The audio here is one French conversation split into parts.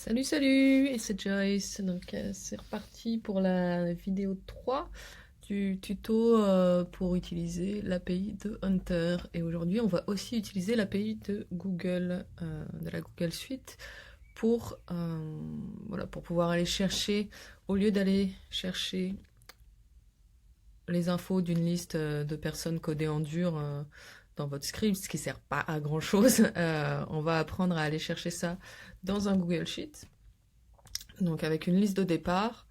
Salut, salut, et c'est Joyce. Donc, c'est reparti pour la vidéo 3 du tuto pour utiliser l'API de Hunter. Et aujourd'hui, on va aussi utiliser l'API de Google, de la Google Suite, voilà, pour pouvoir aller chercher, au lieu d'aller chercher les infos d'une liste de personnes codées en dur dans votre script, ce qui sert pas à grand chose, on va apprendre à aller chercher ça dans un Google Sheet. Donc avec une liste de départ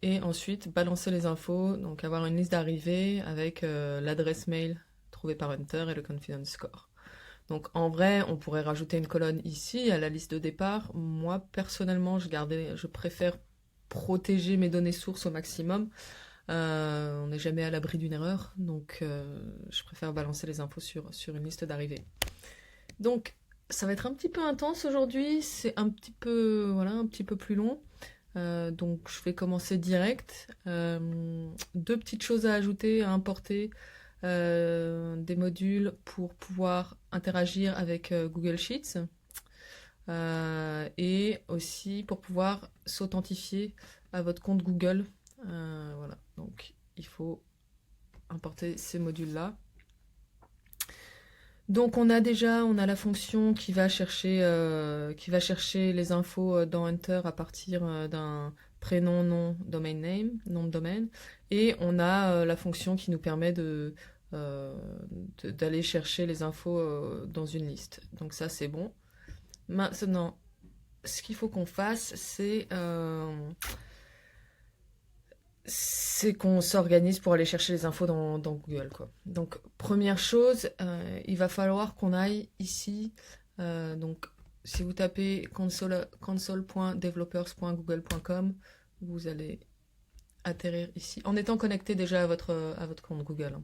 et ensuite balancer les infos, donc avoir une liste d'arrivée avec l'adresse mail trouvée par Hunter et le confidence score. Donc en vrai, on pourrait rajouter une colonne ici à la liste de départ. Moi personnellement, je préfère protéger mes données sources au maximum. On n'est jamais à l'abri d'une erreur, donc je préfère balancer les infos sur une liste d'arrivée. Donc ça va être un petit peu intense aujourd'hui, c'est voilà, un petit peu plus long. Donc je vais commencer direct. Deux petites choses à ajouter, à importer. Des modules pour pouvoir interagir avec Google Sheets. Et aussi pour pouvoir s'authentifier à votre compte Google. Voilà, donc il faut importer ces modules-là. Donc on a la fonction qui va chercher les infos dans Hunter à partir d'un prénom, nom, domain name, nom de domaine, et on a la fonction qui nous permet d'aller chercher les infos dans une liste. Donc ça c'est bon. Maintenant, ce qu'il faut qu'on fasse, c'est qu'on s'organise pour aller chercher les infos dans Google, quoi. Donc, première chose, il va falloir qu'on aille ici. Donc, si vous tapez console.developers.google.com, vous allez atterrir ici, en étant connecté déjà à votre compte Google, hein.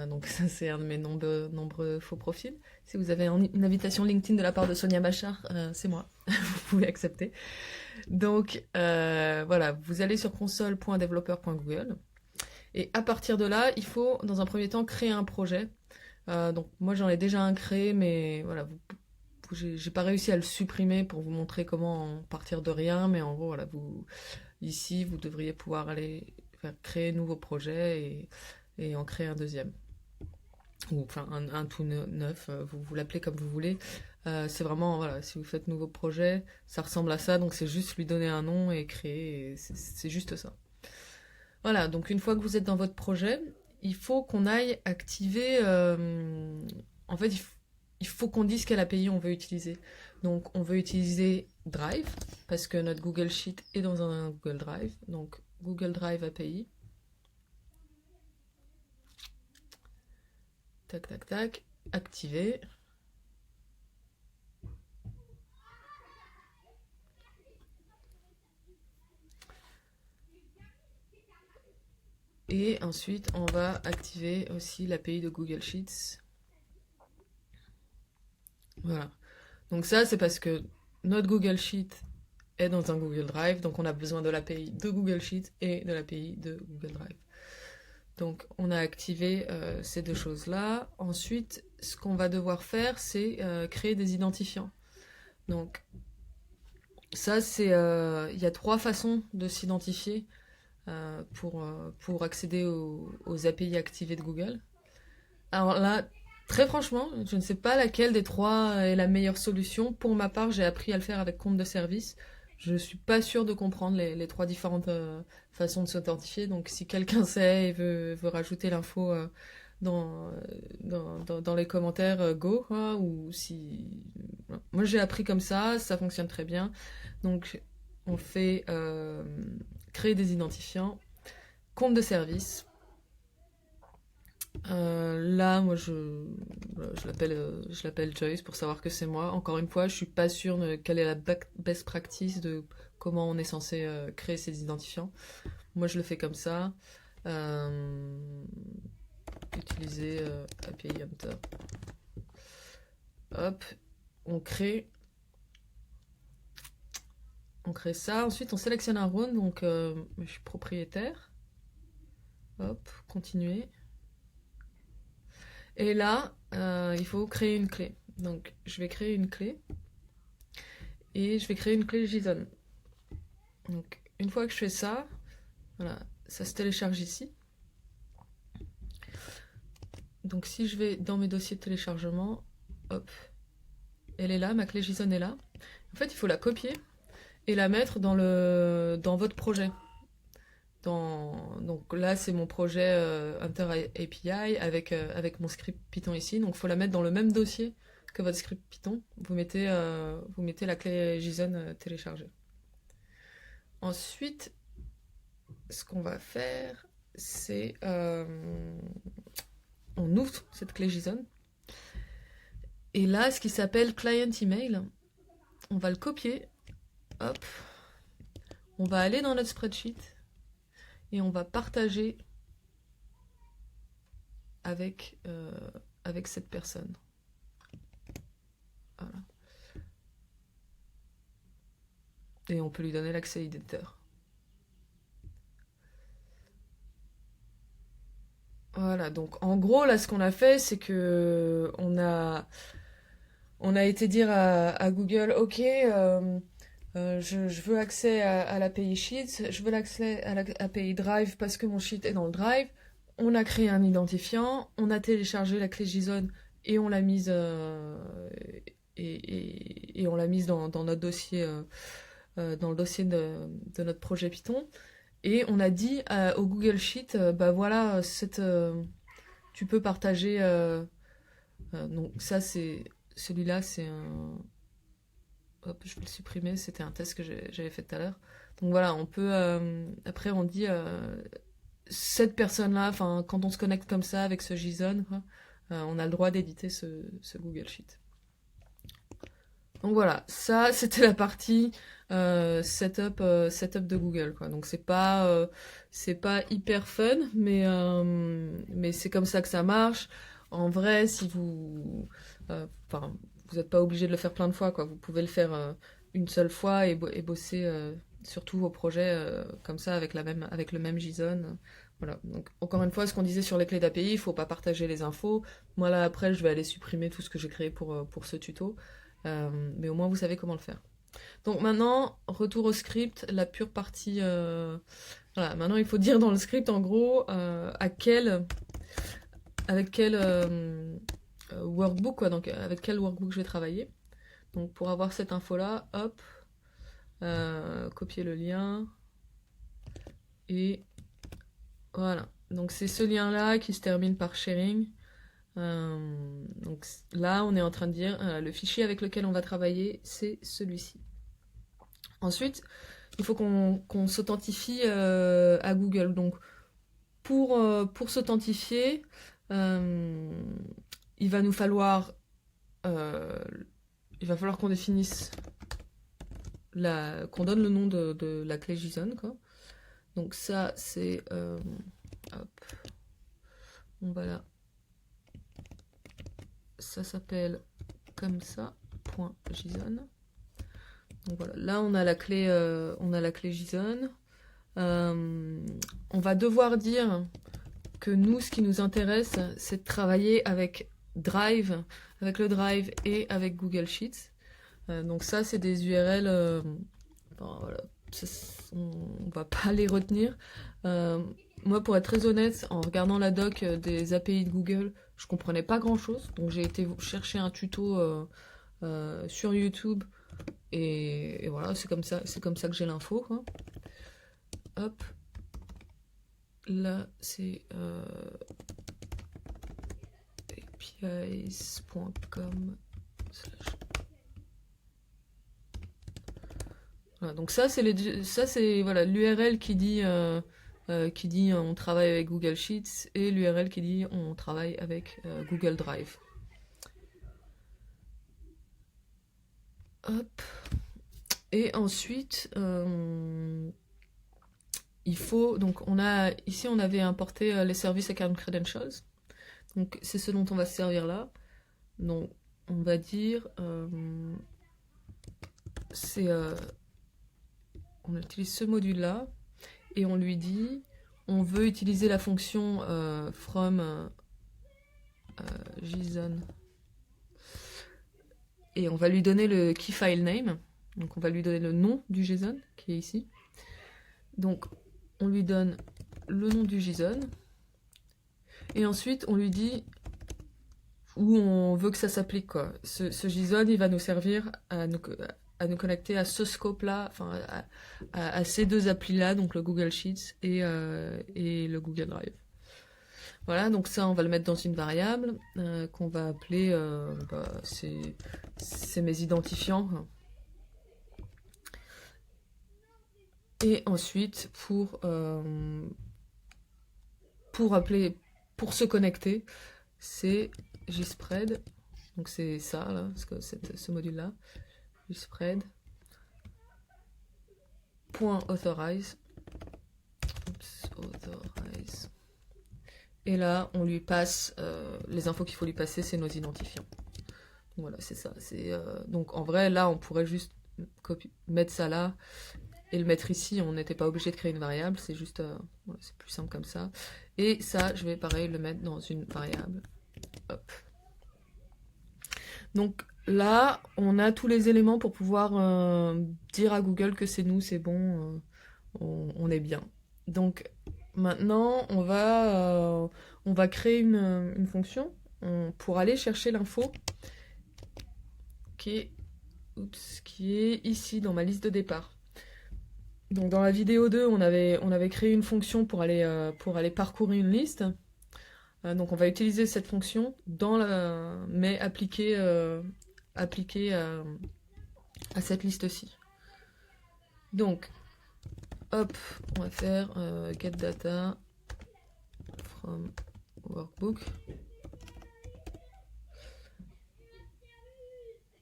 Donc, ça, c'est un de mes nombreux faux profils. Si vous avez une invitation LinkedIn de la part de Sonia Bachar, c'est moi. Vous pouvez accepter. Donc voilà, vous allez sur console.developer.google et à partir de là, il faut dans un premier temps créer un projet. Donc moi j'en ai déjà un créé, mais voilà, j'ai pas réussi à le supprimer pour vous montrer comment partir de rien, mais en gros voilà, ici vous devriez pouvoir aller créer un nouveau projet et en créer un deuxième. Ou enfin un tout neuf, vous l'appelez comme vous voulez. C'est vraiment, voilà, si vous faites nouveau projet, ça ressemble à ça, donc c'est juste lui donner un nom et créer, et c'est juste ça. Voilà, donc une fois que vous êtes dans votre projet, il faut qu'on aille activer, en fait, il faut qu'on dise quelle API on veut utiliser. Donc on veut utiliser Drive, parce que notre Google Sheet est dans un Google Drive, donc Google Drive API. Tac, tac, tac, activer. Et ensuite, on va activer aussi l'API de Google Sheets. Voilà. Donc ça, c'est parce que notre Google Sheet est dans un Google Drive, donc on a besoin de l'API de Google Sheets et de l'API de Google Drive. Donc on a activé ces deux choses-là. Ensuite, ce qu'on va devoir faire, c'est créer des identifiants. Donc ça, il y a trois façons de s'identifier pour accéder aux API activées de Google. Alors là, très franchement, je ne sais pas laquelle des trois est la meilleure solution. Pour ma part, j'ai appris à le faire avec compte de service. Je ne suis pas sûre de comprendre les trois différentes façons de s'authentifier. Donc si quelqu'un sait et veut rajouter l'info dans, dans les commentaires, go, quoi, ou si... Moi j'ai appris comme ça fonctionne très bien. Donc on fait créer des identifiants, compte de service. Là, moi, je l'appelle Joyce pour savoir que c'est moi. Encore une fois, je suis pas sûre de quelle est la best practice de comment on est censé créer ces identifiants. Moi, je le fais comme ça. Utiliser API Hunter. Hop, on crée ça. Ensuite, on sélectionne un run. Donc, je suis propriétaire. Hop, continuer. Et là, il faut créer une clé. Donc, je vais créer une clé. et je vais créer une clé JSON. Donc une fois que je fais ça, voilà, ça se télécharge ici. Donc si je vais dans mes dossiers de téléchargement, hop, elle est là, ma clé JSON est là. En fait, il faut la copier et la mettre dans votre projet. Donc là, c'est mon projet Hunter API avec mon script Python ici. Donc il faut la mettre dans le même dossier que votre script Python. Vous mettez la clé JSON téléchargée. Ensuite, ce qu'on va faire, c'est on ouvre cette clé JSON. Et là, ce qui s'appelle client email, on va le copier. Hop. On va aller dans notre spreadsheet et on va partager avec cette personne. Voilà. Et on peut lui donner l'accès éditeur. Voilà, donc en gros, là, ce qu'on a fait, c'est que on a été dire à Google, ok, je veux accès à l'API Sheets, je veux l'accès à l'API Drive parce que mon sheet est dans le Drive. On a créé un identifiant, on a téléchargé la clé JSON et on l'a mise et on l'a mise dans notre dossier, dans le dossier de notre projet Python. Et on a dit au Google Sheet, bah voilà, tu peux partager. Donc ça, celui-là, c'est un. Hop, je vais le supprimer. C'était un test que j'avais fait tout à l'heure. Donc voilà, on peut. Après, on dit cette personne-là. Enfin, quand on se connecte comme ça avec ce JSON, quoi, on a le droit d'éditer ce Google Sheet. Donc voilà, ça, c'était la partie setup de Google, quoi. Donc c'est pas hyper fun, mais c'est comme ça que ça marche. En vrai, si vous vous n'êtes pas obligé de le faire plein de fois, quoi. Vous pouvez le faire une seule fois et bosser sur tous vos projets comme ça avec le même JSON. Voilà. Donc encore une fois, ce qu'on disait sur les clés d'API, il faut pas partager les infos. Moi là après, je vais aller supprimer tout ce que j'ai créé pour ce tuto. Mais au moins vous savez comment le faire. Donc maintenant, retour au script, la pure partie. Voilà, maintenant il faut dire dans le script en gros avec quel workbook, quoi, donc avec quel workbook je vais travailler. Donc pour avoir cette info là, hop, copier le lien et voilà. Donc c'est ce lien là qui se termine par sharing. Donc là, on est en train de dire le fichier avec lequel on va travailler, c'est celui-ci. Ensuite, il faut qu'on s'authentifie à Google. Donc, pour s'authentifier, il va falloir qu'on définisse qu'on donne le nom de la clé JSON, quoi. Donc ça, c'est hop, on va là. Ça s'appelle comme ça, .json. Donc voilà, là on a la clé JSON. On va devoir dire que nous, ce qui nous intéresse, c'est de travailler avec Drive, avec le Drive et avec Google Sheets. Donc ça, c'est des URL. Voilà, on va pas les retenir. Moi, pour être très honnête, en regardant la doc des API de Google, je comprenais pas grand-chose. Donc j'ai été chercher un tuto sur YouTube et voilà, c'est comme ça que j'ai l'info, quoi. Hop. Là, c'est apis.com/. Voilà, donc ça c'est voilà l'URL qui dit on travaille avec Google Sheets et l'URL qui dit on travaille avec Google Drive. Hop. Et ensuite il faut donc ici on avait importé les services account credentials. Donc c'est ce dont on va se servir là. Donc on va dire on utilise ce module là et on lui dit on veut utiliser la fonction from JSON et on va lui donner le key file name. Donc on va lui donner le nom du JSON qui est ici. Donc on lui donne le nom du JSON. Et ensuite on lui dit où on veut que ça s'applique, quoi. Ce JSON, il va nous servir à nous connecter à ce scope-là, enfin à ces deux applis-là, donc le Google Sheets et le Google Drive. Voilà, donc ça, on va le mettre dans une variable qu'on va appeler, c'est mes identifiants. Et ensuite, pour se connecter, c'est jspread, donc c'est ça, là, ce module-là, jspread.authorize. Authorize. Et là, on lui passe les infos qu'il faut lui passer, c'est nos identifiants. Voilà, c'est ça. Donc en vrai, là, on pourrait juste mettre ça là et le mettre ici. On n'était pas obligé de créer une variable, c'est juste, voilà, c'est plus simple comme ça. Et ça, je vais pareil le mettre dans une variable. Hop. Donc là, on a tous les éléments pour pouvoir dire à Google que c'est nous, c'est bon, on est bien. Donc maintenant, on va créer une fonction pour aller chercher l'info qui est ici dans ma liste de départ. Donc dans la vidéo 2, on avait créé une fonction pour aller parcourir une liste. Donc on va utiliser cette fonction mais appliquée à cette liste-ci. Donc, hop, on va faire get data from workbook.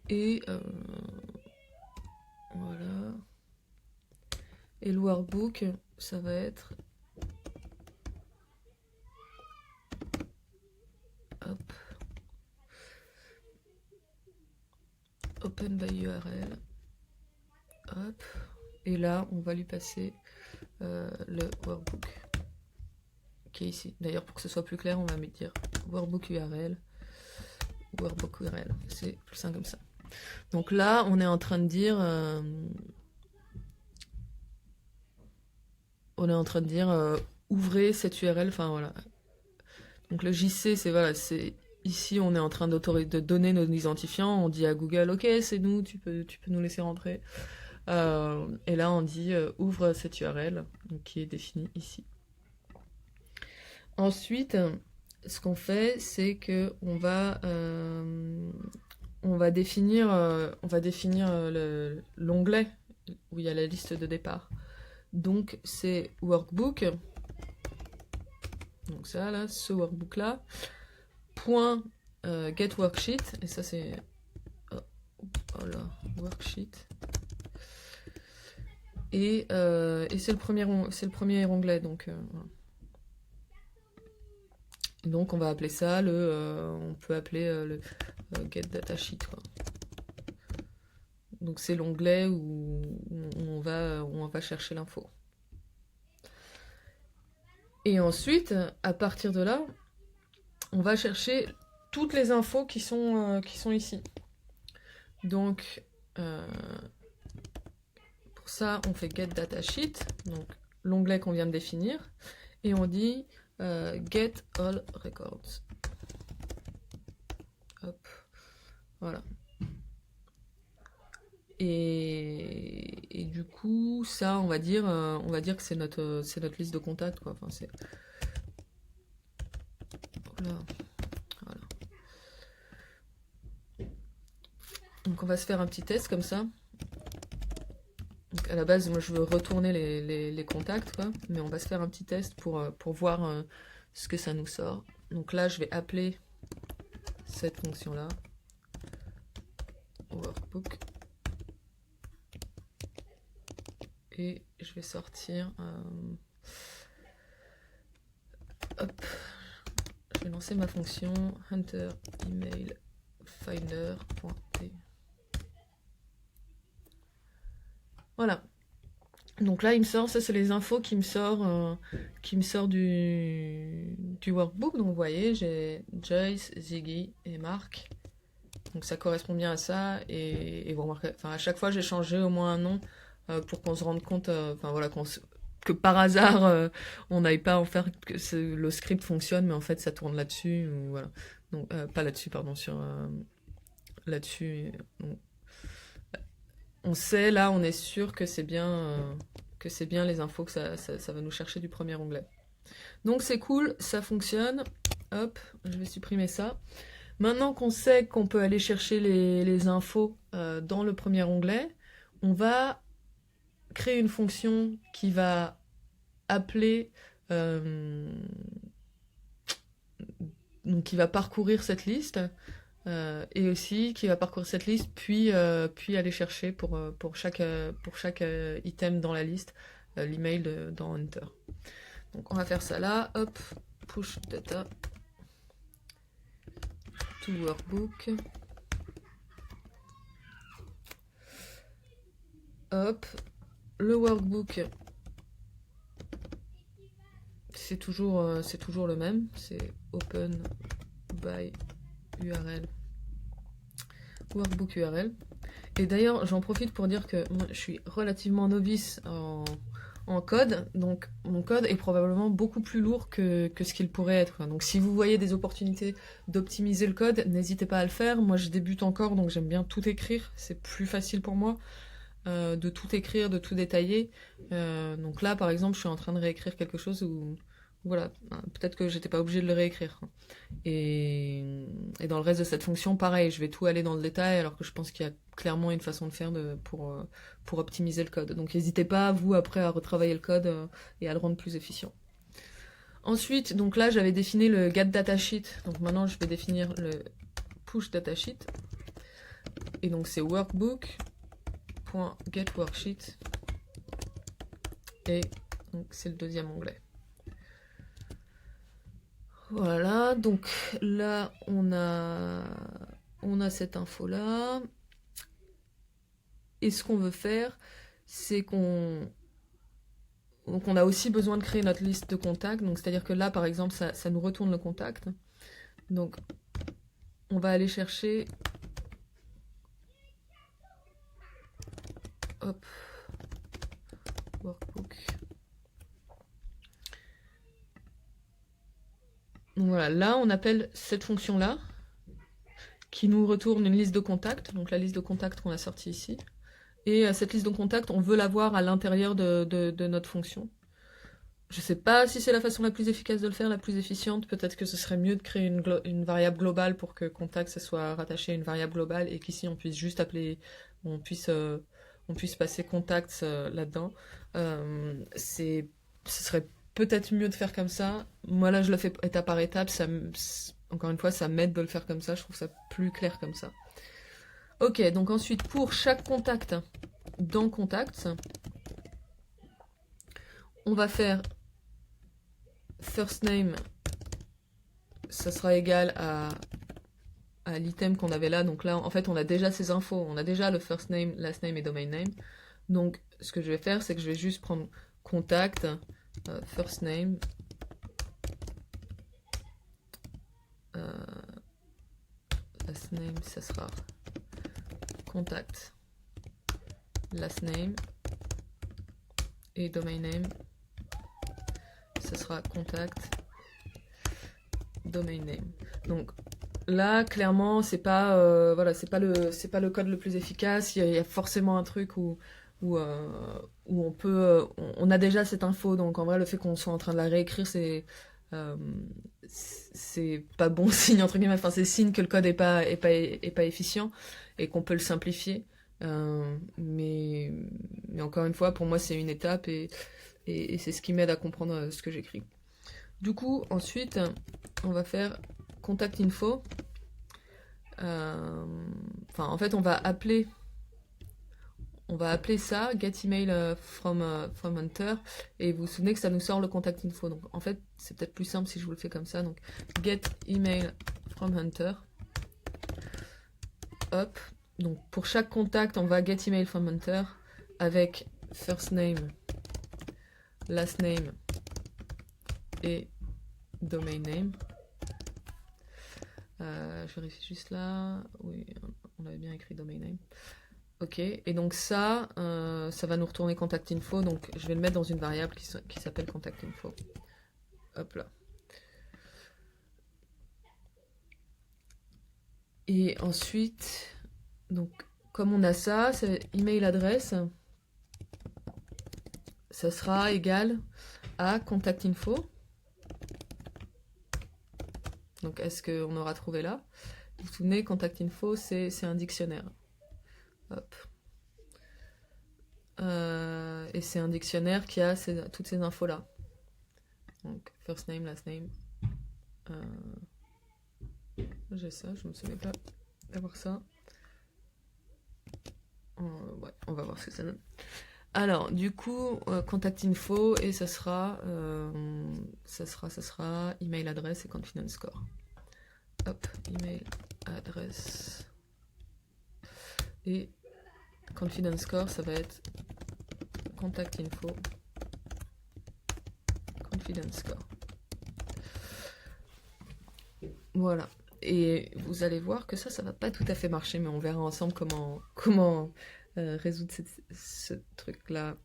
Et voilà. Et le workbook, ça va être hop, open by URL. Hop. Et là, on va lui passer le workbook qui est ici. D'ailleurs, pour que ce soit plus clair, on va dire workbook URL. Workbook URL. C'est plus simple comme ça. Donc là, on est en train de dire ouvrez cette URL. Enfin voilà. Donc le JC, c'est voilà, c'est ici on est en train de donner nos identifiants. On dit à Google, ok, c'est nous, tu peux nous laisser rentrer. Et là, on dit ouvre cette URL donc, qui est définie ici. Ensuite, ce qu'on fait, c'est que on va définir l'onglet où il y a la liste de départ. Donc c'est workbook. Donc ça là, ce workbook là. Point get worksheet. Et ça c'est worksheet. Et c'est le premier onglet. Donc voilà. Donc on va appeler ça on peut appeler le get datasheet, quoi. Donc c'est l'onglet où on va chercher l'info. Et ensuite, à partir de là, on va chercher toutes les infos qui sont ici. Donc pour ça, on fait get datasheet, donc l'onglet qu'on vient de définir, et on dit get all records. Hop, voilà. Et du coup, ça, on va dire que c'est notre liste de contacts, quoi. Enfin, c'est voilà. Donc on va se faire un petit test comme ça. Donc à la base, moi je veux retourner les contacts, quoi, mais on va se faire un petit test pour voir ce que ça nous sort. Donc là, je vais appeler cette fonction-là, workbook, et je vais sortir. Hop, je vais lancer ma fonction hunter email finder.t. Voilà. Donc là, il me sort, ça c'est les infos qui me sort du workbook. Donc vous voyez, j'ai Joyce, Ziggy et Marc Donc ça correspond bien à ça, et vous remarquez, enfin à chaque fois j'ai changé au moins un nom pour qu'on se rende compte, enfin voilà, que par hasard on n'aille pas en faire que le script fonctionne, mais en fait ça tourne là-dessus, ou voilà. Donc pas là-dessus, pardon, sur là-dessus. Donc, on sait là, on est sûr que c'est bien les infos que ça va nous chercher du premier onglet. Donc c'est cool, ça fonctionne. Hop, je vais supprimer ça. Maintenant qu'on sait qu'on peut aller chercher les infos dans le premier onglet, on va créer une fonction qui va appeler, donc qui va parcourir cette liste, et aussi qui va parcourir cette liste, puis aller chercher pour chaque item dans la liste l'email dans Hunter. Donc on va faire ça là, hop, push data to workbook. Hop, le workbook, c'est toujours le même, c'est open by URL, workbook URL. Et d'ailleurs, j'en profite pour dire que moi, je suis relativement novice en code, donc mon code est probablement beaucoup plus lourd que ce qu'il pourrait être. Donc si vous voyez des opportunités d'optimiser le code, n'hésitez pas à le faire. Moi je débute encore, donc j'aime bien tout écrire, c'est plus facile pour moi de tout écrire, de tout détailler. Donc là par exemple je suis en train de réécrire quelque chose où voilà, peut-être que j'étais pas obligée de le réécrire. Et dans le reste de cette fonction, pareil, je vais tout aller dans le détail, alors que je pense qu'il y a clairement une façon de faire pour optimiser le code. Donc n'hésitez pas, vous, après, à retravailler le code et à le rendre plus efficient. Ensuite, donc là, j'avais défini le get datasheet. Donc maintenant, je vais définir le push datasheet. Et donc c'est workbook.getWorksheet. Et donc c'est le deuxième onglet. Voilà, donc là on a cette info là, et ce qu'on veut faire, c'est qu'on a aussi besoin de créer notre liste de contacts. Donc c'est à dire que là par exemple ça nous retourne le contact, donc on va aller chercher, hop, workbook. Donc voilà, là on appelle cette fonction là qui nous retourne une liste de contacts, donc la liste de contacts qu'on a sortie ici. Et cette liste de contacts, on veut l'avoir à l'intérieur de notre fonction. Je sais pas si c'est la façon la plus efficace de le faire, la plus efficiente. Peut-être que ce serait mieux de créer une variable globale pour que contact ça soit rattaché à une variable globale, et qu'ici on puisse juste appeler, on puisse passer contacts là-dedans. Ce serait peut-être mieux de faire comme ça. Moi là je le fais étape par étape, encore une fois ça m'aide de le faire comme ça, je trouve ça plus clair comme ça. Ok, donc ensuite pour chaque contact dans Contacts, on va faire first name, ça sera égal à l'item qu'on avait là. Donc là en fait on a déjà ces infos, on a déjà le first name, last name et domain name. Donc ce que je vais faire, c'est que je vais juste prendre contact, first name, last name, ça sera contact, last name, et domain name, ça sera contact, domain name. Donc là clairement c'est pas voilà, c'est pas le code le plus efficace. Il y a forcément un truc où on a déjà cette info, donc en vrai le fait qu'on soit en train de la réécrire, c'est pas bon signe entre guillemets. Enfin c'est signe que le code est pas efficient et qu'on peut le simplifier. Mais encore une fois, pour moi c'est une étape, et c'est ce qui m'aide à comprendre ce que j'écris. Du coup ensuite on va faire contact info. En fait on va appeler ça get email from Hunter, et vous vous souvenez que ça nous sort le contact info. Donc en fait c'est peut-être plus simple si je vous le fais comme ça. Donc get email from Hunter, hop. Donc pour chaque contact on va get email from Hunter avec first name, last name et domain name. Je vérifie juste là. Oui, on avait bien écrit domain name. Ok, et donc ça va nous retourner contact info, donc je vais le mettre dans une variable qui s'appelle contact info. Hop là. Et ensuite, donc comme on a ça, c'est email adresse, ça sera égal à contact info. Donc est-ce qu'on aura trouvé là? Vous vous souvenez, contact info, c'est un dictionnaire. Hop. Et c'est un dictionnaire qui a toutes ces infos là. Donc first name, last name. J'ai ça, je me souviens pas d'avoir ça. Ouais, on va voir ce que ça donne. Alors, du coup, contact info et ça sera email adresse et confidence score. Hop, email adresse et confidence score, ça va être contact info confidence score. Voilà. Et vous allez voir que ça va pas tout à fait marcher, mais on verra ensemble comment résoudre ce truc-là.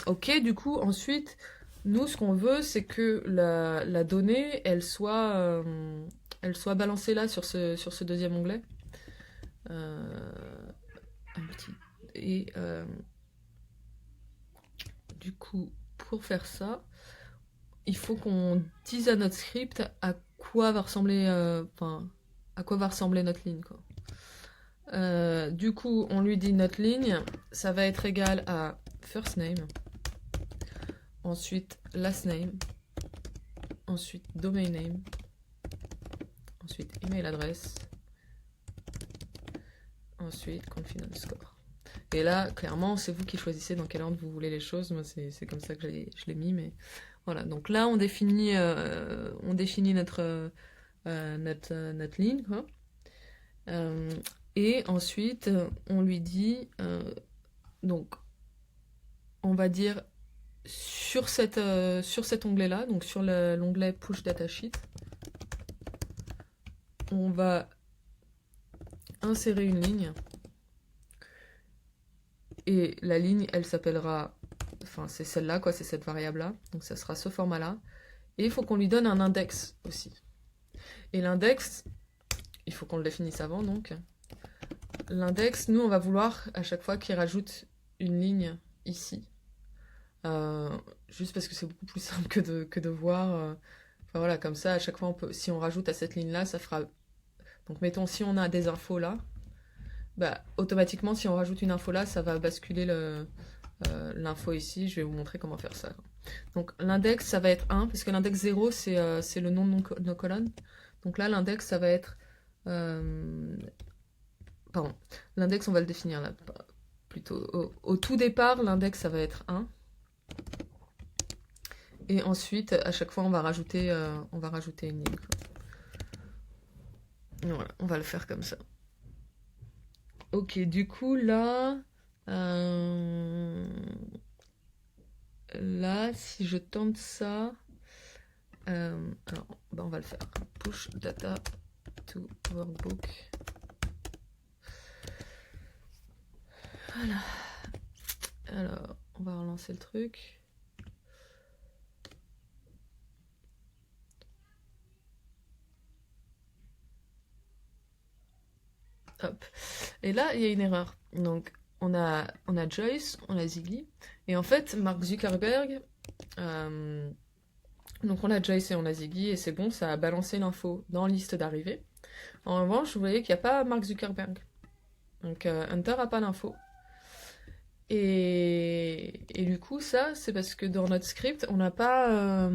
Ok, du coup, ensuite, nous, ce qu'on veut, c'est que la donnée, elle soit balancée là, sur ce deuxième onglet. Et du coup, pour faire ça, il faut qu'on dise à notre script à quoi va ressembler, à quoi va ressembler notre ligne, quoi. Du coup, on lui dit notre ligne, ça va être égal à first name, ensuite last name, ensuite domain name, ensuite email adresse, ensuite confidence score. Et là, clairement, c'est vous qui choisissez dans quel ordre vous voulez les choses. Moi, c'est comme ça que je l'ai mis, mais voilà. Donc là, on définit notre ligne, quoi. Et ensuite, on lui dit, donc, on va dire sur cet onglet-là, donc sur l'onglet Push Datasheet, on va insérer une ligne. Et la ligne, elle s'appellera, c'est celle-là, quoi, c'est cette variable-là. Donc ça sera ce format-là. Et il faut qu'on lui donne un index aussi. Et l'index, il faut qu'on le définisse avant, donc. L'index, nous, on va vouloir à chaque fois qu'il rajoute une ligne ici. Juste parce que c'est beaucoup plus simple que de voir. Enfin voilà, comme ça, à chaque fois, si on rajoute à cette ligne-là, ça fera... Donc mettons, si on a des infos là, bah, automatiquement, si on rajoute une info là, ça va basculer l'info ici. Je vais vous montrer comment faire ça. Donc l'index, ça va être 1, parce que l'index 0, c'est le nom de nos colonnes. Donc là, l'index, ça va être... Pardon, l'index, on va le définir là. Plutôt, au tout départ, l'index, ça va être 1. Et ensuite, à chaque fois, on va rajouter une ligne. Voilà, on va le faire comme ça. Ok, du coup, là, si je tente ça, alors, on va le faire. Push data to workbook. Voilà. Alors, on va relancer le truc. Hop. Et là, il y a une erreur. Donc, on a Joyce, on a Ziggy. Et en fait, Mark Zuckerberg... donc, on a Joyce et on a Ziggy. Et c'est bon, ça a balancé l'info dans liste d'arrivée. En revanche, vous voyez qu'il n'y a pas Mark Zuckerberg. Donc, Hunter n'a pas l'info. Et du coup, ça, c'est parce que dans notre script, on n'a pas...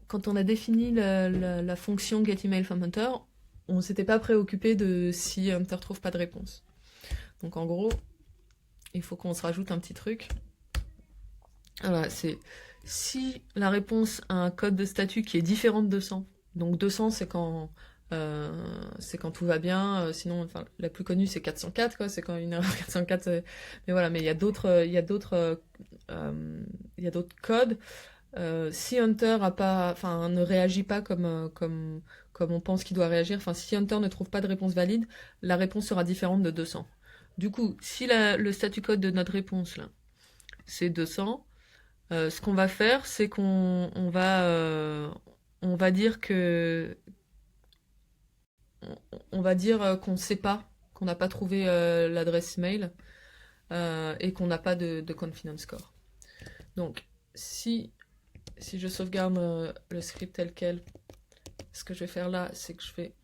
quand on a défini la fonction getEmailFromHunter, on s'était pas préoccupé de si Hunter trouve pas de réponse. Donc en gros, il faut qu'on se rajoute un petit truc. Voilà, c'est si la réponse a un code de statut qui est différent de 200. Donc 200, c'est quand tout va bien. Sinon, enfin, la plus connue, c'est 404, quoi. C'est quand une erreur 404. Mais voilà, mais il y a d'autres codes. Si Hunter ne réagit pas comme on pense qu'il doit réagir, enfin si Hunter ne trouve pas de réponse valide, la réponse sera différente de 200. Du coup, si le statut code de notre réponse là, c'est 200, ce qu'on va faire, c'est on va dire que on va dire qu'on ne sait pas, qu'on n'a pas trouvé l'adresse mail et qu'on n'a pas de confidence score. Donc, si je sauvegarde le script tel quel, ce que je vais faire là, c'est que je vais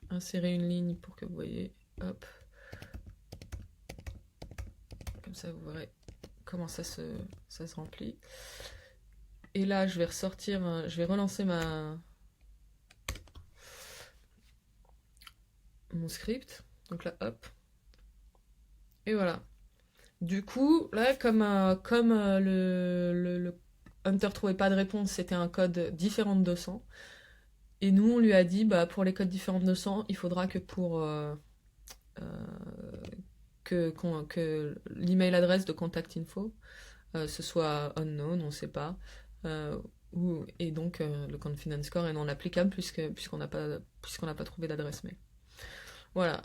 insérer une ligne pour que vous voyez, hop, comme ça vous verrez comment ça se remplit. Et là, je vais ressortir, je vais relancer mon script. Donc là, hop. Et voilà. Du coup, là, comme le Hunter trouvait pas de réponse, c'était un code différent de 200. Et nous, on lui a dit, bah, pour les codes différents de 200, il faudra que pour que l'email adresse de contact info, ce soit unknown, on sait pas. Euh, et donc, le confidence score est non applicable puisqu'on n'a pas trouvé d'adresse mail. Voilà.